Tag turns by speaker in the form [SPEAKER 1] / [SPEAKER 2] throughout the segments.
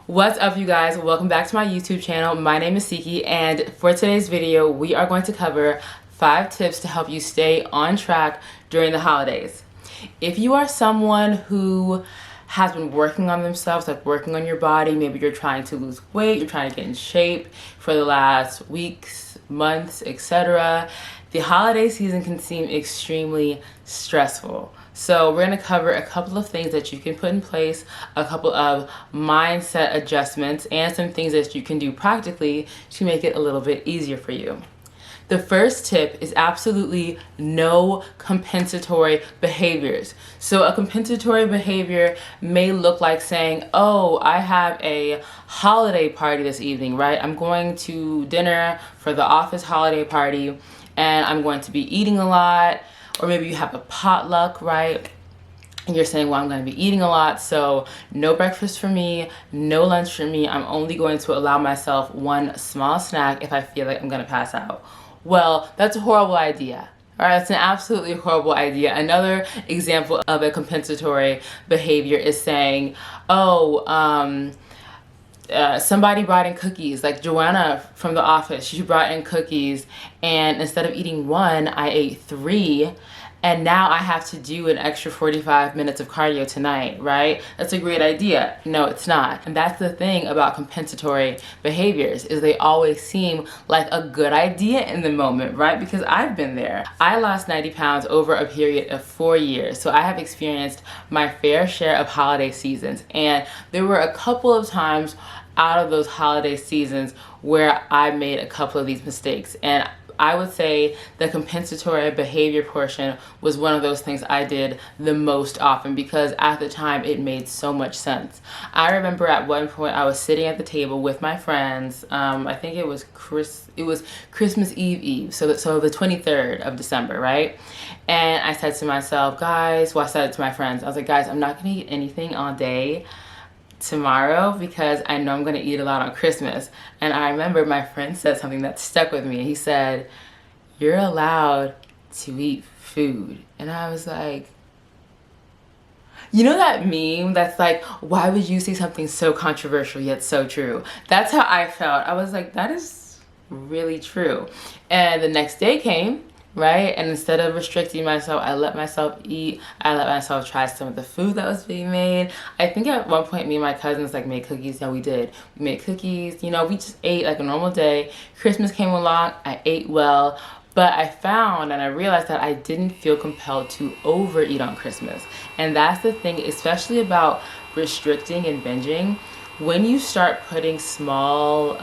[SPEAKER 1] What's up, you guys? Welcome back to my YouTube channel. My name is Siki, and for today's video we are going to cover 5 tips to help you stay on track during the holidays. If you are someone who has been working on themselves, like working on your body, maybe you're trying to lose weight, you're trying to get in shape for the last weeks, months, etc., the holiday season can seem extremely stressful. So we're going to cover a couple of things that you can put in place, a couple of mindset adjustments, and some things that you can do practically to make it a little bit easier for you. The first tip is absolutely no compensatory behaviors. So a compensatory behavior may look like saying, oh, I have a holiday party this evening, right? I'm going to dinner for the office holiday party and I'm going to be eating a lot. Or maybe you have a potluck, right? And you're saying, well, I'm going to be eating a lot, so no breakfast for me, no lunch for me. I'm only going to allow myself one small snack if I feel like I'm going to pass out. Well, that's a horrible idea. All right, that's an absolutely horrible idea. Another example of a compensatory behavior is saying, oh, somebody brought in cookies, like Joanna from the office, she brought in cookies, and instead of eating one, I ate 3, and now I have to do an extra 45 minutes of cardio tonight, right? That's a great idea. No, it's not. And that's the thing about compensatory behaviors, is they always seem like a good idea in the moment, right? Because I've been there. I lost 90 pounds over a period of 4 years, so I have experienced my fair share of holiday seasons, and there were a couple of times out of those holiday seasons where I made a couple of these mistakes, and I would say the compensatory behavior portion was one of those things I did the most often because at the time it made so much sense. I remember at one point I was sitting at the table with my friends. I think it was Christmas Eve, so the 23rd of December, right? And I said to myself, guys, well, I said it to my friends, I was like, guys, I'm not gonna eat anything all day tomorrow because I know I'm going to eat a lot on Christmas. And I remember my friend said something that stuck with me. He said, you're allowed to eat food. And I was like, you know that meme that's like, why would you say something so controversial yet so true? That's how I felt. I was like, that is really true. And the next day came, right? And instead of restricting myself, I let myself eat. I let myself try some of the food that was being made. I think at one point me and my cousins like made cookies. No, we did. We made cookies. You know, we just ate like a normal day. Christmas came along. I ate well. But I found and I realized that I didn't feel compelled to overeat on Christmas. And that's the thing, especially about restricting and binging. When you start putting small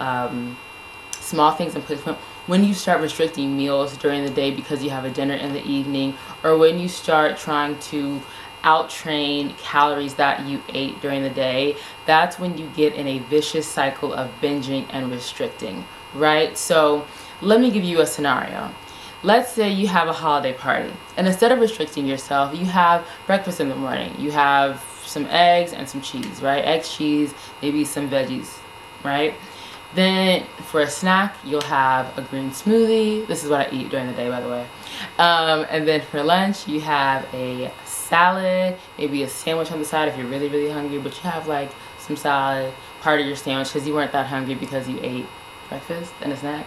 [SPEAKER 1] things in place, when you start restricting meals during the day because you have a dinner in the evening, or when you start trying to out-train calories that you ate during the day, that's when you get in a vicious cycle of binging and restricting, right? So let me give you a scenario. Let's say you have a holiday party, and instead of restricting yourself, you have breakfast in the morning. You have some eggs and some cheese, right? Eggs, cheese, maybe some veggies, right? Then for a snack, you'll have a green smoothie. This is what I eat during the day, by the way. And then for lunch, you have a salad, maybe a sandwich on the side if you're really, really hungry, but you have like some salad, part of your sandwich because you weren't that hungry because you ate breakfast and a snack.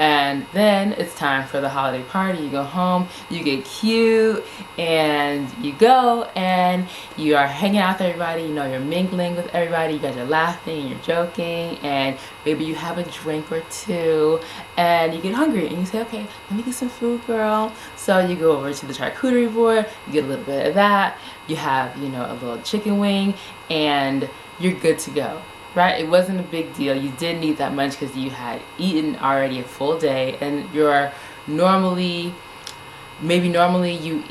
[SPEAKER 1] And then it's time for the holiday party. You go home, you get cute, and you go and you are hanging out with everybody. You know, you're mingling with everybody. You guys are laughing and you're joking, and maybe you have a drink or two, and you get hungry and you say, okay, let me get some food, girl. So you go over to the charcuterie board, you get a little bit of that. You have, you know, a little chicken wing, and you're good to go. Right? It wasn't a big deal. You didn't eat that much because you had eaten already a full day, and you're normally you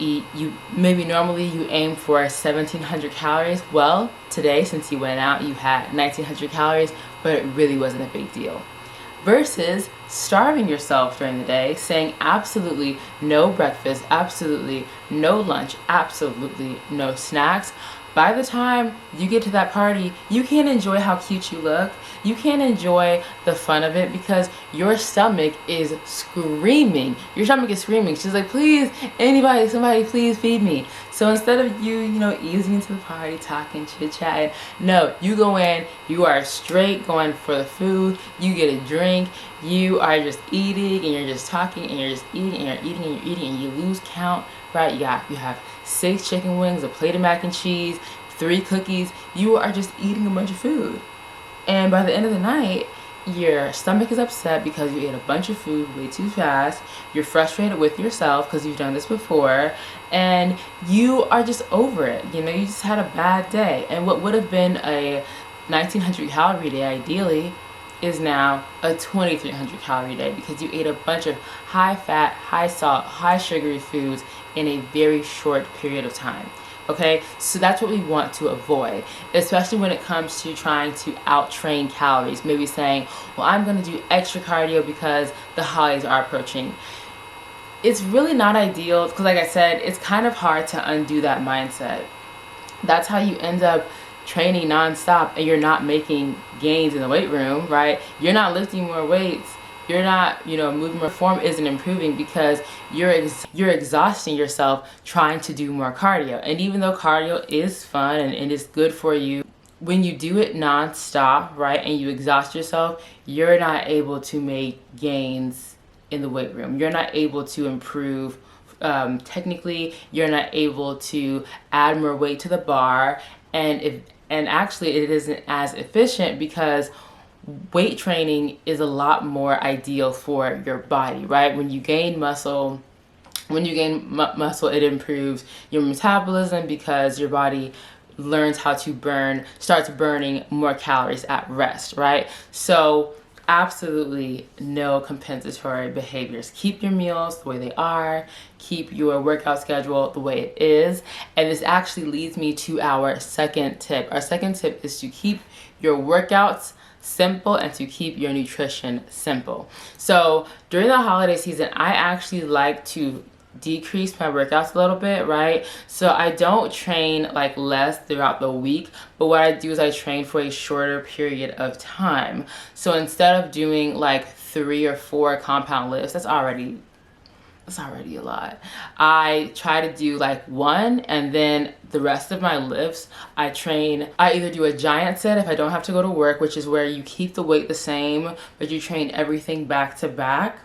[SPEAKER 1] aim for 1,700 calories. Well, today, since you went out, you had 1,900 calories, but it really wasn't a big deal. Versus starving yourself during the day, saying absolutely no breakfast, absolutely no lunch, absolutely no snacks, by the time you get to that party, you can't enjoy how cute you look. You can't enjoy the fun of it because your stomach is screaming. Your stomach is screaming. She's like, please, anybody, somebody, please feed me. So instead of you, easing into the party, talking, chit-chatting, no, you go in, you are straight going for the food, you get a drink, you are just eating and you're just talking and you're just eating and you're eating and you're eating and you lose count, right? You have 6 chicken wings, a plate of mac and cheese, 3 cookies. You are just eating a bunch of food. And by the end of the night, your stomach is upset because you ate a bunch of food way too fast. You're frustrated with yourself because you've done this before. And you are just over it. You just had a bad day. And what would have been a 1,900 calorie day ideally is now a 2,300 calorie day because you ate a bunch of high fat, high salt, high sugary foods in a very short period of time. Okay, so that's what we want to avoid, especially when it comes to trying to out-train calories. Maybe saying, well, I'm going to do extra cardio because the holidays are approaching. It's really not ideal because, like I said, it's kind of hard to undo that mindset. That's how you end up training nonstop and you're not making gains in the weight room, right? You're not lifting more weights. You're not, moving more. Form isn't improving because you're exhausting yourself trying to do more cardio. And even though cardio is fun and is good for you, when you do it nonstop, right, and you exhaust yourself, you're not able to make gains in the weight room. You're not able to improve technically. You're not able to add more weight to the bar, and actually it isn't as efficient because weight training is a lot more ideal for your body, right? When you gain muscle, it improves your metabolism because your body learns how to starts burning more calories at rest, right? So absolutely no compensatory behaviors. Keep your meals the way they are. Keep your workout schedule the way it is. And this actually leads me to our second tip. Our second tip is to keep your workouts simple and to keep your nutrition simple. So during the holiday season, I actually like to decrease my workouts a little bit, right? So I don't train like less throughout the week, but what I do is I train for a shorter period of time. So instead of doing like 3 or 4 compound lifts, that's already a lot. I try to do like 1, and then the rest of my lifts, I either do a giant set if I don't have to go to work, which is where you keep the weight the same, but you train everything back to back,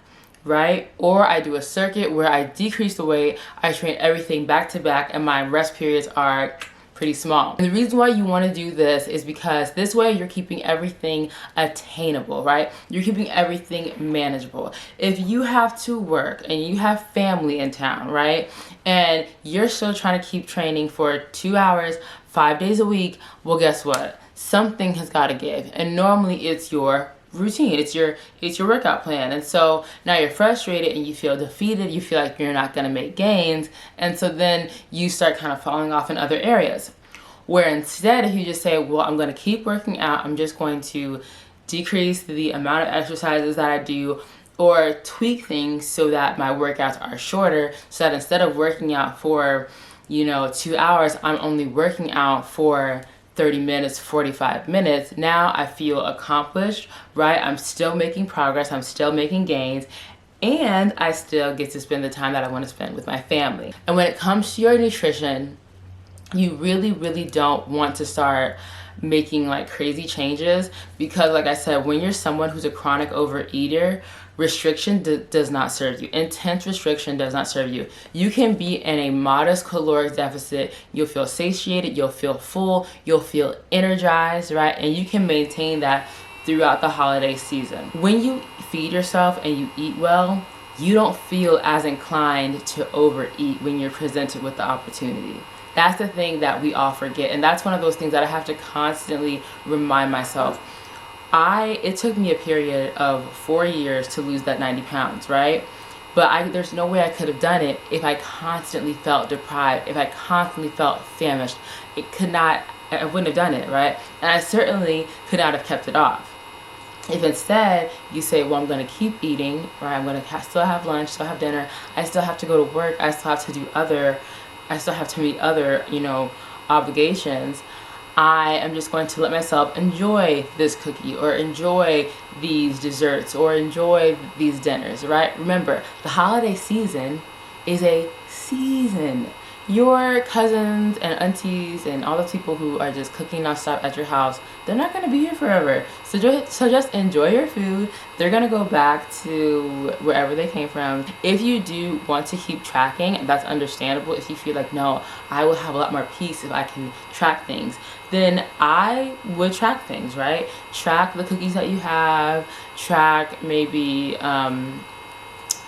[SPEAKER 1] right? Or I do a circuit where I decrease the weight, I train everything back to back, and my rest periods are pretty small. And the reason why you want to do this is because this way you're keeping everything attainable, right? You're keeping everything manageable. If you have to work and you have family in town, right? And you're still trying to keep training for 2 hours, 5 days a week, well, guess what? Something has got to give. And normally it's your routine, it's your workout plan. And so now you're frustrated and you feel defeated, you feel like you're not going to make gains, and so then you start kind of falling off in other areas. Where instead, if you just say, well, I'm going to keep working out, I'm just going to decrease the amount of exercises that I do, or tweak things so that my workouts are shorter, so that instead of working out for 2 hours, I'm only working out for 30 minutes, 45 minutes. Now I feel accomplished, right? I'm still making progress, I'm still making gains, and I still get to spend the time that I want to spend with my family. And when it comes to your nutrition, you really, really don't want to start making like crazy changes, because like I said, when you're someone who's a chronic overeater, restriction does not serve you. Intense restriction does not serve you. You can be in a modest caloric deficit. You'll feel satiated, you'll feel full, you'll feel energized, right? And you can maintain that throughout the holiday season. When you feed yourself and you eat well, you don't feel as inclined to overeat when you're presented with the opportunity. That's the thing that we all forget. And that's one of those things that I have to constantly remind myself. It took me a period of 4 years to lose that 90 pounds, right? But there's no way I could have done it if I constantly felt deprived, if I constantly felt famished. I wouldn't have done it, right? And I certainly could not have kept it off. If instead you say, well, I'm going to keep eating, right? I'm going to still have lunch, still have dinner. I still have to go to work. I still have to meet other, obligations, I am just going to let myself enjoy this cookie or enjoy these desserts or enjoy these dinners, right? Remember, the holiday season is a season. Your cousins and aunties and all the people who are just cooking nonstop at your house, they're not going to be here forever. So just enjoy your food. They're going to go back to wherever they came from. If you do want to keep tracking, that's understandable. If you feel like, no, I will have a lot more peace if I can track things, then I would track things, right? Track the cookies that you have, track maybe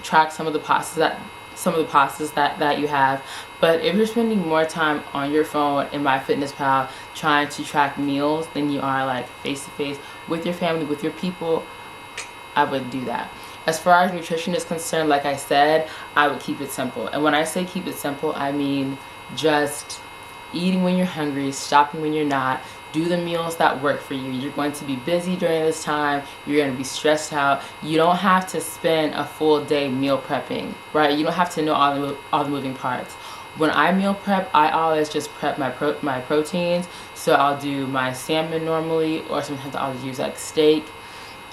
[SPEAKER 1] track some of the pastas that you have. But if you're spending more time on your phone in MyFitnessPal trying to track meals than you are like face to face with your family, with your people, I wouldn't do that. As far as nutrition is concerned, like I said, I would keep it simple. And when I say keep it simple, I mean just eating when you're hungry, stopping when you're not. Do the meals that work for you. You're going to be busy during this time. You're going to be stressed out. You don't have to spend a full day meal prepping, right? You don't have to know all the moving parts. When I meal prep, I always just prep my proteins. So I'll do my salmon normally, or sometimes I'll use like steak.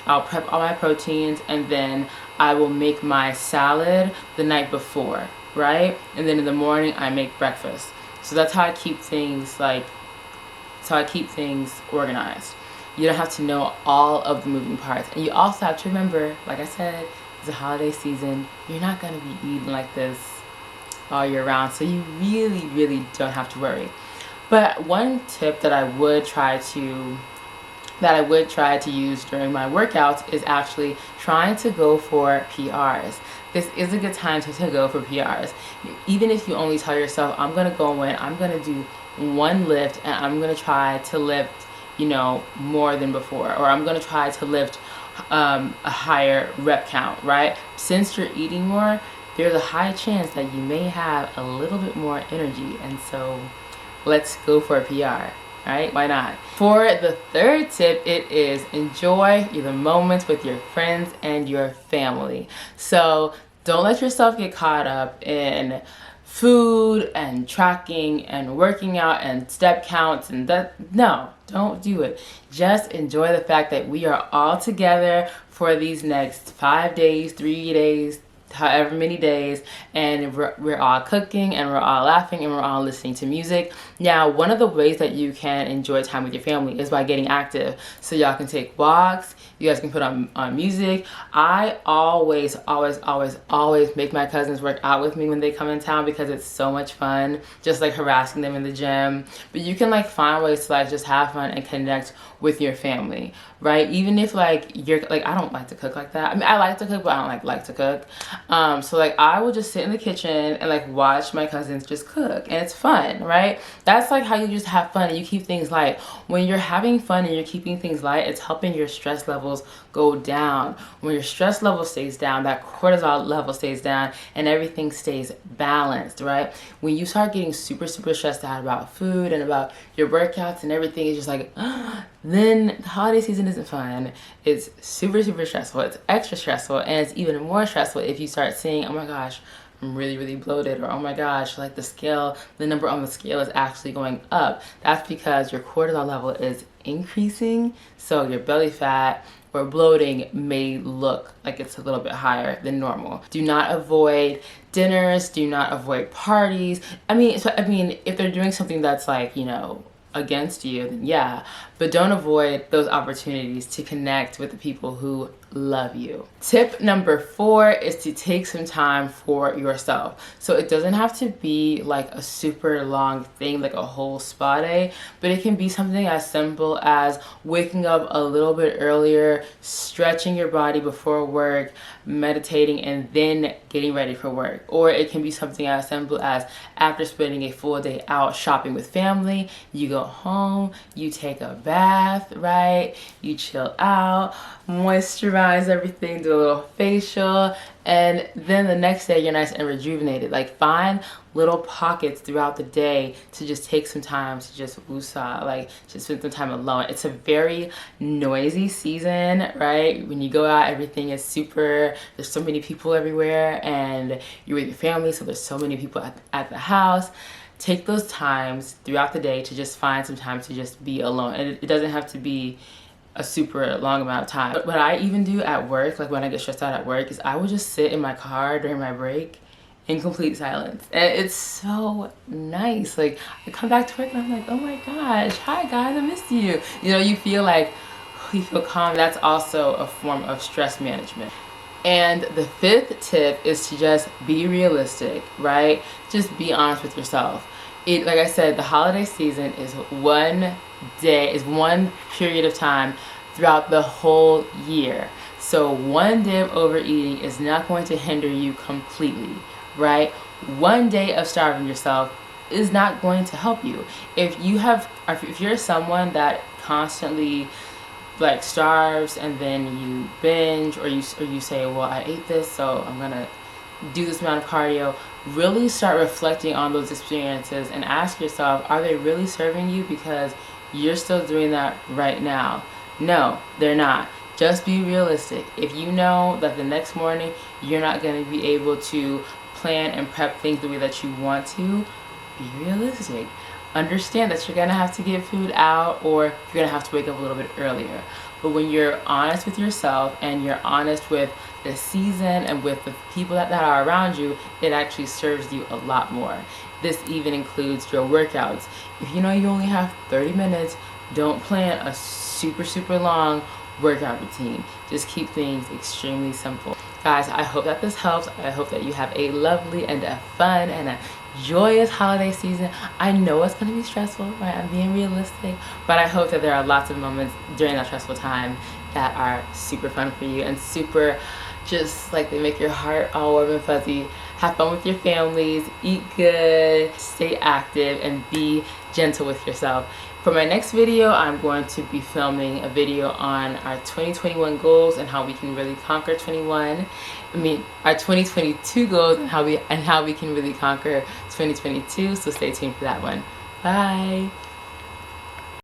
[SPEAKER 1] I'll prep all my proteins, and then I will make my salad the night before, right? And then in the morning, I make breakfast. So that's how I keep things organized. You don't have to know all of the moving parts. And you also have to remember, like I said, it's a holiday season. You're not going to be eating like this all year round. So you really, really don't have to worry. But one tip that I would try to use during my workouts is actually trying to go for PRs. This is a good time to go for PRs. Even if you only tell yourself, I'm going to go in, I'm going to do one lift, and I'm going to try to lift, more than before, or I'm going to try to lift a higher rep count, right? Since you're eating more, there's a high chance that you may have a little bit more energy, and so let's go for a PR. Right? Why not? For the third tip, it is enjoy the moments with your friends and your family. So don't let yourself get caught up in food and tracking and working out and step counts and that. No, don't do it. Just enjoy the fact that we are all together for these next 5 days, 3 days, however many days, and we're all cooking and we're all laughing and we're all listening to music. Now, one of the ways that you can enjoy time with your family is by getting active. So y'all can take walks, you guys can put on music. I always make my cousins work out with me when they come in town because it's so much fun, just like harassing them in the gym. But you can like find ways to like just have fun and connect with your family, right? Even if like you're like, I don't like to cook like that. I mean, I like to cook, but I don't like to cook. So like I will just sit in the kitchen and like watch my cousins just cook, and it's fun, right? That's like how you just have fun and you keep things light. When you're having fun and you're keeping things light, it's helping your stress levels go down. When your stress level stays down, that cortisol level stays down, and everything stays balanced, right? When you start getting super stressed out about food and about your workouts and everything, is just like, then the holiday season isn't fun. It's super stressful. It's extra stressful, and it's even more stressful if you start seeing, oh my gosh, I'm really bloated, or oh my gosh, like the number on the scale is actually going up. That's because your cortisol level is increasing, so your belly fat or bloating may look like it's a little bit higher than normal. Do not avoid dinners, do not avoid parties. I mean, if they're doing something that's like, against you, then yeah, but don't avoid those opportunities to connect with the people who love you. Tip number 4 is to take some time for yourself. So it doesn't have to be like a super long thing, like a whole spa day, but it can be something as simple as waking up a little bit earlier, stretching your body before work, meditating, and then getting ready for work. Or it can be something as simple as after spending a full day out shopping with family, you go home, you take a bath, right? You chill out, moisturize everything, do a little facial, and then the next day you're nice and rejuvenated. Like, find little pockets throughout the day to just take some time to just woosah, like just spend some time alone. It's a very noisy season, right? When you go out, everything is there's so many people everywhere, and you're with your family, so there's so many people at the house. take those times throughout the day to just find some time to just be alone. And it doesn't have to be a super long amount of time. But what I even do at work, like when I get stressed out at work, is I will just sit in my car during my break in complete silence. And it's so nice. Like, I come back to work and I'm like, oh my gosh, hi guys, I missed you. You know, you feel like, you feel calm. That's also a form of stress management. And the fifth tip is to just be realistic, right? Just be honest with yourself. Like I said, the holiday season is one period of time throughout the whole year. So one day of overeating is not going to hinder you completely, right? One day of starving yourself is not going to help you. If you're someone that constantly like starves and then you binge, or you say, well, I ate this, so I'm gonna do this amount of cardio, really start reflecting on those experiences and ask yourself, are they really serving you because you're still doing that right now? No, they're not. Just be realistic. If you know that the next morning you're not going to be able to plan and prep things the way that you want to, be realistic. Understand that you're going to have to get food out, or you're going to have to wake up a little bit earlier. But when you're honest with yourself and you're honest with the season and with the people that are around you, it actually serves you a lot more. This even includes your workouts. If you know you only have 30 minutes, don't plan a super long workout routine. Just keep things extremely simple. Guys, I hope that this helps. I hope that you have a lovely and a fun and a joyous holiday season. I know it's going to be stressful, right? I'm being realistic, but I hope that there are lots of moments during that stressful time that are super fun for you and super just like they make your heart all warm and fuzzy. Have fun with your families, eat good, stay active, and be gentle with yourself. For my next video, I'm going to be filming a video on our 2021 goals and how we can really conquer our 2022 goals and how we can really conquer 2022. So stay tuned for that one. Bye.